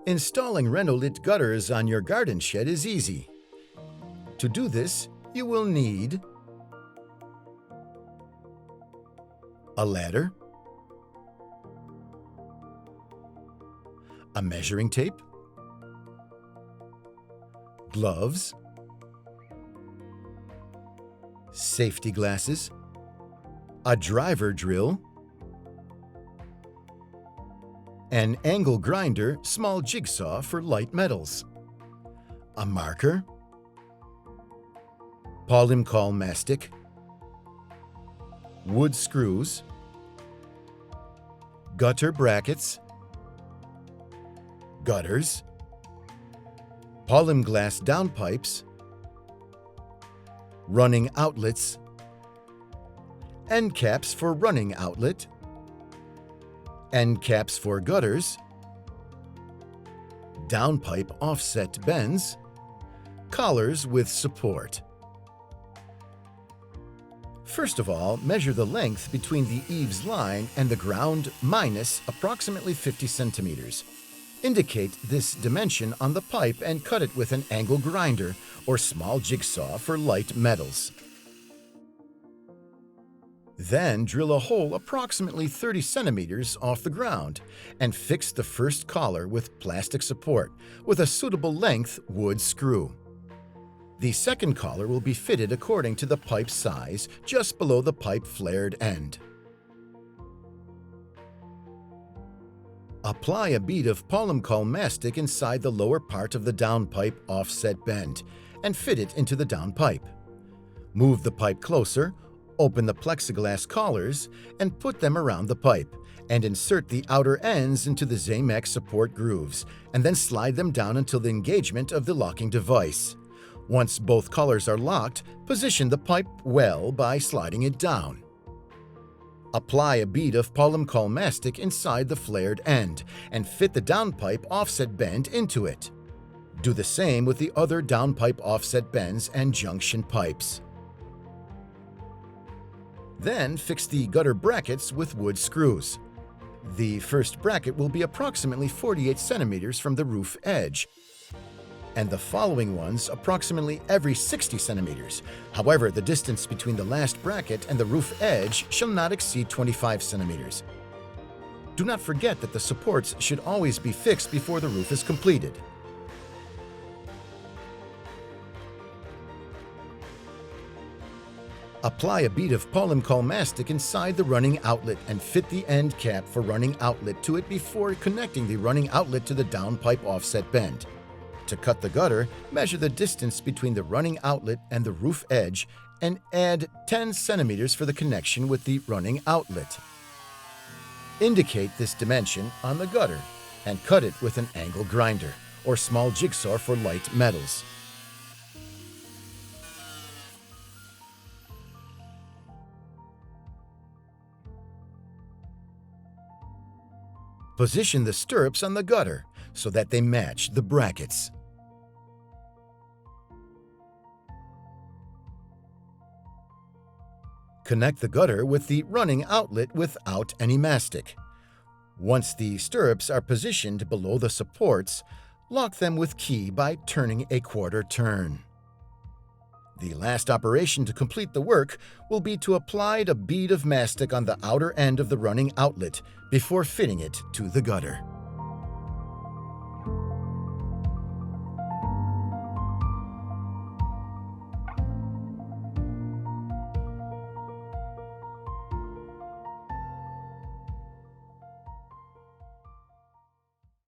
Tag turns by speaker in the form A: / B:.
A: Installing RENOLIT gutters on your garden shed is easy. To do this, you will need a ladder, a measuring tape, gloves, safety glasses, a driver drill, an angle grinder small jigsaw for light metals, a marker, polimglass mastic, wood screws, gutter brackets, gutters, polimglass downpipes, running outlets, end caps for running outlet, end caps for gutters, downpipe offset bends, collars with support. First of all, measure the length between the eaves line and the ground minus approximately 50 centimeters. Indicate this dimension on the pipe and cut it with an angle grinder or small jigsaw for light metals. Then drill a hole approximately 30 centimeters off the ground and fix the first collar with plastic support with a suitable length wood screw. The second collar will be fitted according to the pipe size just below the pipe flared end. Apply a bead of polimglass mastic inside the lower part of the downpipe offset bend and fit it into the downpipe. Move the pipe closer, open the plexiglass collars and put them around the pipe, and insert the outer ends into the Zamac support grooves, and then slide them down until the engagement of the locking device. Once both collars are locked, position the pipe well by sliding it down. Apply a bead of polimglass mastic inside the flared end and fit the downpipe offset bend into it. Do the same with the other downpipe offset bends and junction pipes. Then fix the gutter brackets with wood screws. The first bracket will be approximately 48 centimeters from the roof edge, and the following ones approximately every 60 centimeters. However, the distance between the last bracket and the roof edge shall not exceed 25 centimeters. Do not forget that the supports should always be fixed before the roof is completed. Apply a bead of polimglass mastic inside the running outlet and fit the end cap for running outlet to it before connecting the running outlet to the downpipe offset bend. To cut the gutter, measure the distance between the running outlet and the roof edge and add 10 centimeters for the connection with the running outlet. Indicate this dimension on the gutter and cut it with an angle grinder or small jigsaw for light metals. Position the stirrups on the gutter so that they match the brackets. Connect the gutter with the running outlet without any mastic. Once the stirrups are positioned below the supports, lock them with key by turning a quarter turn. The last operation to complete the work will be to apply a bead of mastic on the outer end of the running outlet before fitting it to the gutter.